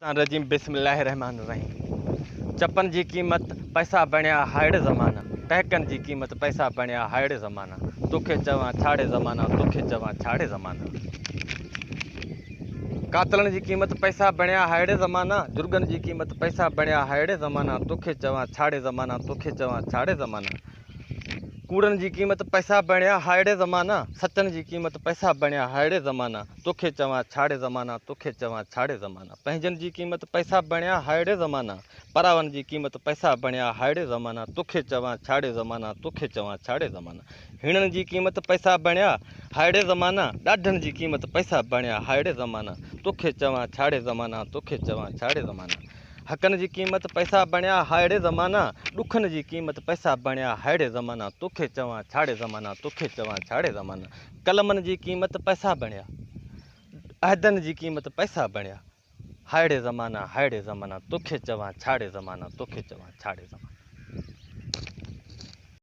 रजीम बिस्मिल्लाहिर्रहमानिर्रहीम। चपन जी कीमत पैसा बणिया हाड़े ज़माना, टहकन जी कीमत पैसा बणिया हाड़े ज़माना, तोखे चवां छाड़े ज़माना, तोखे चवां छाड़े ज़माना। कातलन जी कीमत पैसा बणिया हाड़े ज़माना, जुर्गन जी कीमत पैसा बणिया हाड़े ज़माना, तोखे चवां छाड़े ज़माना, तोखे चवां छाड़े ज़माना। कूड़न जी कीमत पैसा बणिया हाड़े ज़माना, सचन जी कीमत पैसा बणिया हाड़े ज़माना, तोखे चवां छाड़े ज़माना, तोखे चवां छाड़े ज़माना। पंहिंजन जी कीमत पैसा बणिया हाड़े ज़माना, परावन जी कीमत पैसा बणिया हाड़े ज़माना, तोखे चवां छाड़े ज़माना, तोखे चवां छाड़े ज़माना। हिणन जी कीमत पैसा बणिया हाड़े ज़माना, ॾाढनि जी कीमत पैसा बणिया हाड़े ज़माना, तोखे चवां छाड़े ज़माना, तोखे चवां छाड़े ज़माना। हकन जी कीमत पैसा बणिया हाड़े ज़माना, ॾुखन जी कीमत पैसा बणिया हाड़े ज़माना, तोखे चवां छाड़े ज़माना, तोखे चवां छाड़े ज़माना। कलमन जी कीमत पैसा बणिया, अहदन जी कीमत पैसा बणिया हाड़े ज़माना, हाड़े ज़माना, तोखे चवां छाड़े ज़माना, तोखे चवां छाड़े ज़माना।